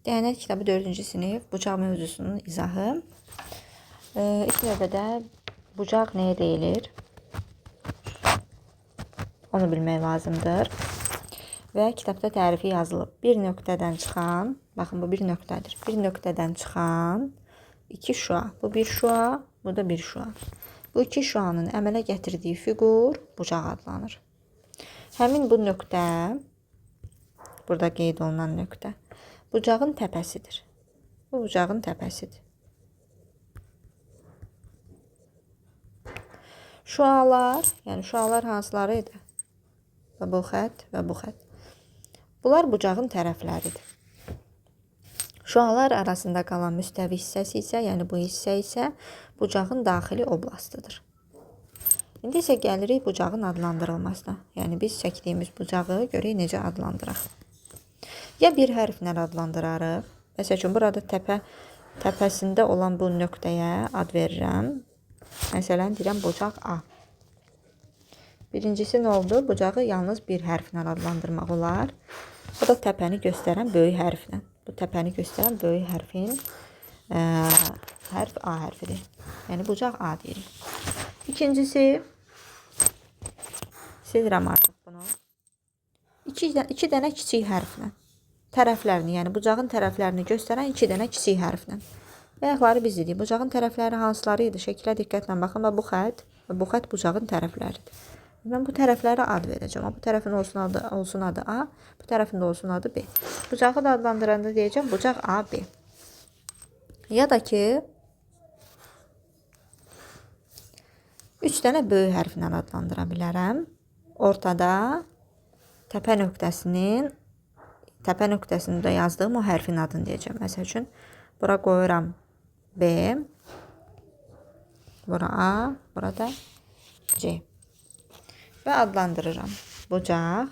Dəyənək kitabı 4-cü sinif bucaq mövzusunun izahı. İlk növbədə bucaq nəyə deyilir? Onu bilmək lazımdır. Və kitabda tərifi yazılıb. Bir nöqtədən çıxan, baxın bu bir nöqtədir. Bir nöqtədən çıxan iki şua. Bu bir şua, bu da bir şua. Bu iki şuanın əmələ gətirdiyi fiqur bucaq adlanır. Həmin bu nöqtə, burada qeyd olunan nöqtə, bucağın təpəsidir. Bu bucağın təpəsidir. Şualar, yəni şualar hansıları idi? Bu xətt və bu xətt. Bunlar bucağın tərəfləridir. Şualar arasında qalan müstəvi hissəsi isə, yəni bu hissə isə bucağın daxili oblastıdır. İndi isə gəlirik bucağın adlandırılmasına. Yəni biz çəkdiyimiz bucağı görək necə adlandıraq. Ya bir hərflə adlandırarıq. Məsəl üçün burada təpəsində olan bu nöqtəyə ad verirəm. Məsələn deyirəm bucaq A. Birincisi nə oldu? Bucağı yalnız bir hərflə adlandırmaq olar. Bu da təpəni göstərən böyük hərflə. Bu təpəni göstərən böyük hərfin hərf A hərfidir. Yəni bucaq A deyirik. İkincisi, silirəm artıq bunu. İki dənə kiçik hərflə. Tərəflərini, yəni bucağın tərəflərini göstərən iki dənə kiçik hərflə. Ayaqları biz dedik. Bucağın tərəfləri hansıları idi? Şəkilə diqqətlə baxın. Bu xətt və bu xətt bucağın tərəfləridir. Mən bu tərəflərə ad verəcəm. Bu tərəfin olsun adı A, bu tərəfin də olsun adı B. Bucağı da adlandıranda deyəcəm bucaq A, B. Ya da ki, 3 dənə böyük hərflə adlandıra bilərəm. Ortada təpə nöqtəsində yazdığım o hərfin adını deyəcəm. Məsəl üçün, bura qoyuram B, bura A, burada C. Və adlandırıram. Bucaq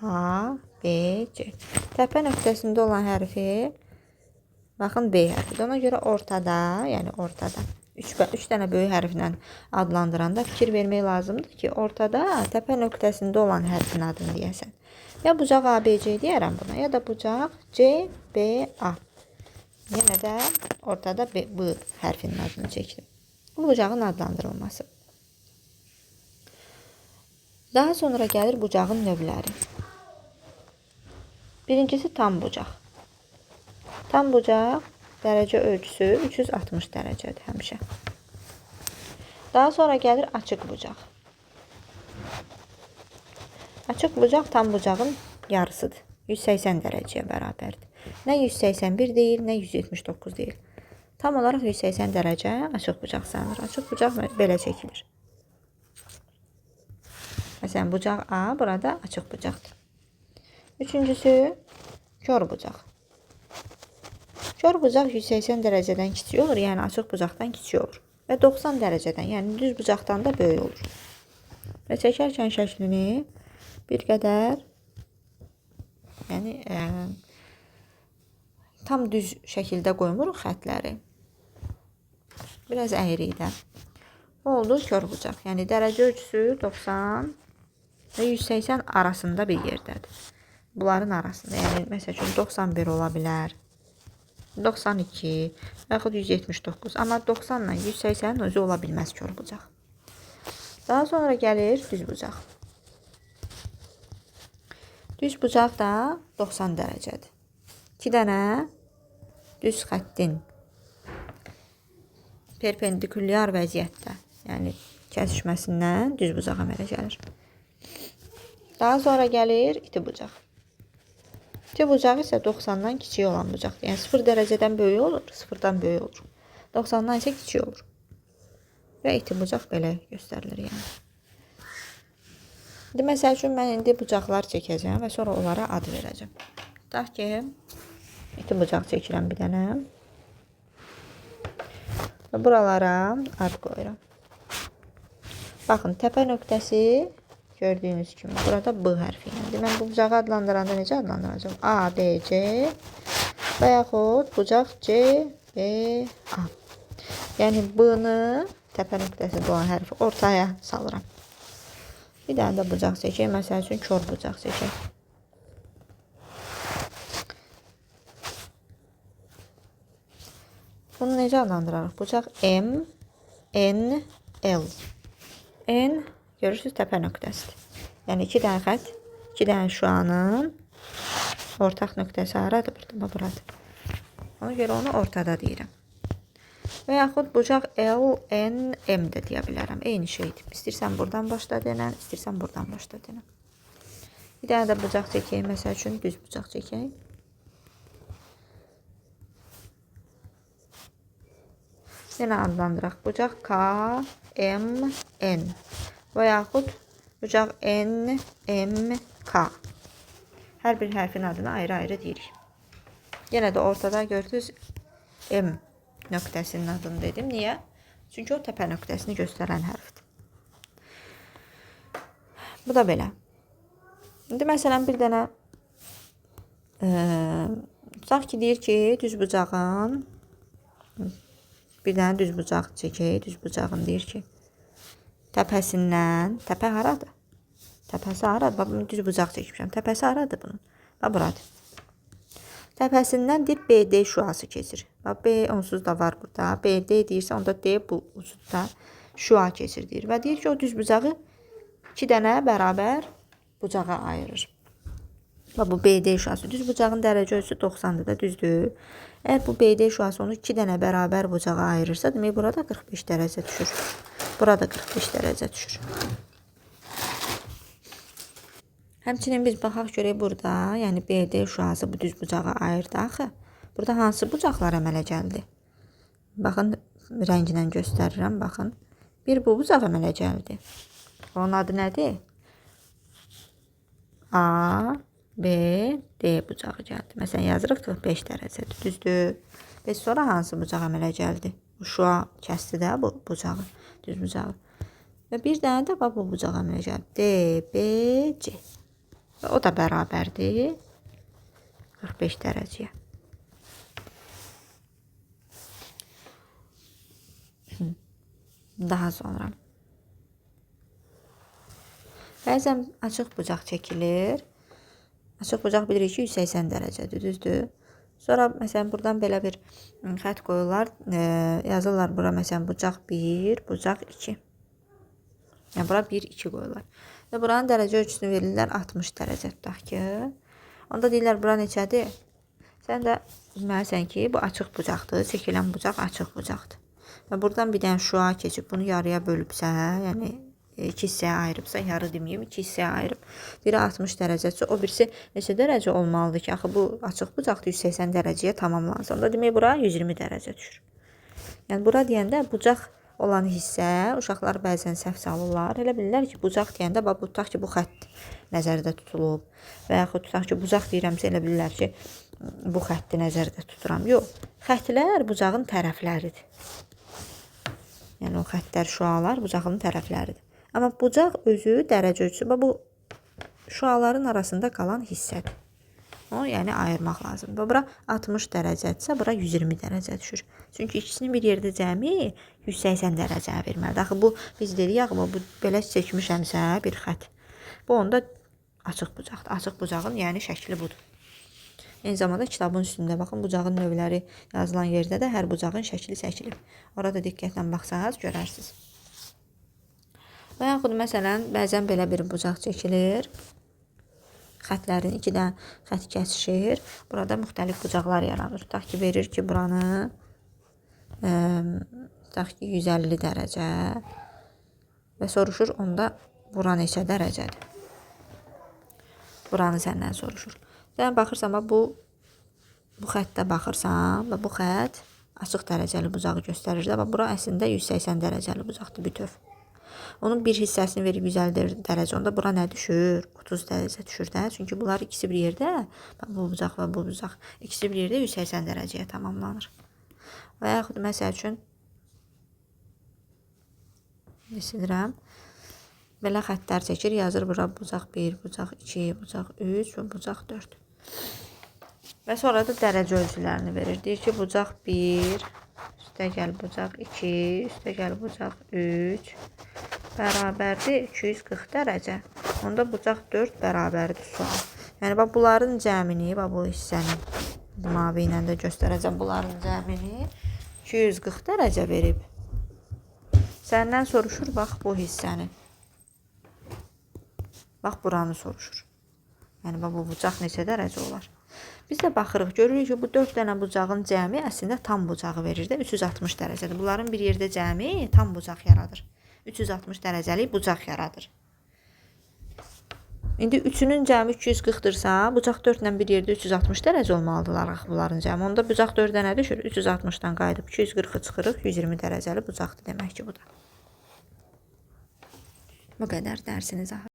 A, B, C. Təpə nöqtəsində olan hərfi, baxın B hərfidir. Ona görə ortada, yəni ortada 3 dənə böyük hərflə adlandıranda fikir vermək lazımdır ki, ortada təpə nöqtəsində olan hərfin adını deyəsən. Ya bucaq A, B, C deyərəm buna, ya da bucaq C, B, A. Yenə də ortada B hərfinin adını çəkdim. Bu bucağın adlandırılması. Daha sonra gəlir bucağın növləri. Birincisi tam bucaq. Tam bucaq dərəcə ölçüsü 360 dərəcədir həmişə. Daha sonra gəlir açıq bucaq. Açıq bucaq tam bucağın yarısıdır. 180 dərəcəyə bərabərdir. Nə 181 deyil, nə 179 deyil. Tam olaraq 180 dərəcə açıq bucaq sayılır. Açıq bucaq belə çəkilir. Məsələn, bucaq A burada açıq bucaqdır. Üçüncüsü, kör bucaq. Kör bucaq 180 dərəcədən kiçik olur, yəni açıq bucaqdan kiçik olur. Və 90 dərəcədən, yəni düz bucaqdan da böyük olur. Və çəkərkən şəklini bir qədər, yəni tam düz şəkildə qoymuruq xətləri. Biraz əyridə. Oldu kör bucaq. Yəni dərəcə ölçüsü 90 və 180 arasında bir yerdədir. Bunların arasında, yəni məsəl üçün 91 ola bilər, 92 və yaxud 179. Amma 90 ilə 180 özü ola bilməz kör bucaq. Daha sonra gəlir düz bucaq. Düz bucaq da 90 dərəcədir. 2 dənə düz xəttin perpendikulyar vəziyyətdə, yəni kəsişməsindən düz bucaq əmələ gəlir. Daha sonra gəlir iti bucaq. İti bucaq isə 90-dan kiçik olan bucaqdır. Yəni 0 dərəcədən böyük olur, 0-dan böyük olur. 90-dan isə kiçik olur. Və iti bucaq belə göstərilir yəni. İndi məsəl üçün mən indi bucaqlar çəkəcəm və sonra onlara ad verəcəm. Tutaq ki, iti bucaq çəkirəm bir dənə. Və buralara ad qoyuram. Baxın, təpə nöqtəsi gördüyünüz kimi burada B hərfi. Yəni, mən bu bucağı adlandıranda necə adlandıracağım? A, D, C və yaxud bucaq C, B, A. Yəni, B-nı təpə nöqtəsində olan hərfi ortaya salıram. Bir dənə də bucaq çəkək. Məsəl üçün, kör bucaq çəkək. Bunu necə adlandırarıq? Bucaq M, N, L. N görürsünüz təpə nöqtəsidir. Yəni 2 dənə xətt, 2 dənə şüanın ortaq nöqtəsi haradır? Buradır. Ona görə onu ortada deyirəm. Və yaxud bucaq L, N, M də deyə bilərəm. Eyni şeydir. İstəyirsən buradan başla denən, istəyirsən buradan başla denən. Bir dənə də bucaq çəkək. Məsəl üçün düz bucaq çəkək. Yenə adlandıraq. Bucaq K, M, N. Və yaxud bucaq N, M, K. Hər bir hərfin adını ayrı-ayrı deyirik. Yenə də ortada gördünüz M nöqtəsinin adını dedim. Niyə? Çünki o təpə nöqtəsini göstərən hərfdir. Bu da belə. İndi məsələn bir dənə tutaq ki, deyir ki, düz bucağın bir dənə düz bucaq çəkək. Düz bucağın deyir ki, təpəsindən, təpə haradır? Təpəsi haradır? Bax, düz bucaq çəkmişəm. Təpəsi haradır bunun? Bax, buradır. Təpəsindən deyir BD şüası keçir. Bax, B onsuz da var burada. BD deyirsə, onda D bu ucuzda şüa keçir deyir. Və deyir ki, o düz bucağı 2 dənə bərabər bucağa ayırır. Bax, bu BD şüası. Düz bucağın dərəcə ölçüsü 90-dır da, düzdür. Əgər bu BD şüası onu 2 dənə bərabər bucağa ayırırsa, demək burada 45 dərəcə düşür. Burada 45 dərəcə düşür. Həmçinin biz baxaq görək burada, yəni BD şüası bu düz bucağa ayırdı axı. Burada hansı bucaqlar əmələ gəldi? Baxın, rənginlə göstərirəm, baxın. Bir bu bucaq əmələ gəldi. Onun adı nədir? A, B, D bucağı gəldi. Məsələn, yazırıq 45 dərəcədir, düzdür. Və sonra hansı bucaq əmələ gəldi? Bu şua kəsdi də bu bucağı, düz bucağı. Və bir dənə də bu bucaq əmələ gəldi. D, B, C. Və o da bərabərdir 45 dərəcəyə. Daha sonra bəzən açıq bucaq çəkilir. Açıq bucaq bilirik ki, 180 dərəcədir, düzdür. Sonra məsələn buradan belə bir xətt qoyurlar, yazırlar bura məsələn bucaq 1, bucaq 2. Yəni bura 1, 2 qoyurlar. Və buranın dərəcə ölçüsünü verirlər 60 dərəcə tutaq ki. Onda deyirlər bura neçədir? Sən də bilməlisən ki, bu açıq bucaqdır, çəkilən bucaq açıq bucaqdır. Və buradan bir dənə şüa keçib bunu yarıya bölübsə, yəni 2 hissəyə ayırıbsa, yarı deməyim, 2 hissəyə ayırıb. Biri 60 dərəcəsi, o birisi neçə dərəcə olmalıdır ki, axı bu açıq bucaqda 180 dərəcəyə tamamlansın. Onda demək bura 120 dərəcə düşür. Yəni bura deyəndə bucaq olan hissə, uşaqlar bəzən səhv salırlar. Elə bilirlər ki, bucaq deyəndə bax, tutaq ki, bu xətt nəzərdə tutulub. Və yaxud tutaq ki, bucaq deyirəmsə, elə bilirlər ki, bu xətti nəzərdə tuturam. Yox, xəttlər bucağın tərəfləridir. Yəni o xəttlər, şüalar bucağın tərəfləridir. Amma bucaq özü dərəcə ölçüsü, bu şüaların arasında qalan hissədir. Onu yəni ayırmaq lazımdır. Bura 60 dərəcədirsə, bura 120 dərəcə düşür. Çünki ikisini bir yerdə cəmi 180 dərəcə verməlidir. Axı bu biz dedik axı bu belə çəkmişəmsə bir xətt. Bu onda açıq bucaqdır. Açıq bucağın yəni şəkli budur. Eyni zamanda kitabın üstündə baxın, bucağın növləri yazılan yerdə də hər bucağın şəkli çəkilib. Orada diqqətlə baxsanız görərsiniz. Və yaxud məsələn, bəzən belə bir bucaq çəkilir. Xətlərin 2 dənə xət kəsişir. Burada müxtəlif bucaqlar yaranır. Tutaq ki, verir ki, buranı tutaq ki, 150 dərəcə və soruşur, onda bura neçə dərəcədir? Buranı səndən soruşur. Sən baxırsan, bu xəttə baxırsan və bu xət açıq dərəcəli bucağı göstərir də. Bura əslində 180 dərəcəli bucaqdır bütöv. Onun bir hissəsini verib 150 dərəcə, onda bura nə düşür? 30 dərəcə düşür də. Çünki bunlar ikisi bir yerdə, bu bucaq və bu bucaq, ikisi bir yerdə 180 dərəcəyə tamamlanır. Və yaxud məsəl üçün istəyirəm, belə xəttlər çəkir, yazır bura bucaq 1, bucaq 2, bucaq 3 və bucaq 4. Və sonra da dərəcə ölçülərini verir. Deyir ki, bucaq 1, üstəgəl bucaq 2, üstəgəl bucaq 3 bərabərdir 240 dərəcə. Onda bucaq 4 bərabərdir sual. Yəni, bunların cəmini, bu hissəni mavi ilə də göstərəcəm, bunların cəmini 240 dərəcə verib. Səndən soruşur, bax bu hissəni. Bax buranı soruşur. Yəni bu bucaq neçə dərəcə olar? Biz də baxırıq, görürük ki, bu 4 dənə bucağın cəmi əslində tam bucağı verir də 360 dərəcədir. Bunların bir yerdə cəmi tam bucaq yaradır. 360 dərəcəlik bucaq yaradır. İndi üçünün cəmi 240-dırsa, bucaq 4 ilə bir yerdə 360 dərəcə olmalıdırlar axı bunların cəmi. Onda bucaq 4-ə nə düşür? 360-dan qayıdıb 240-ı çıxırıq, 120 dərəcəli bucaqdır demək ki bu da. Bu qədər dərsiniz axı.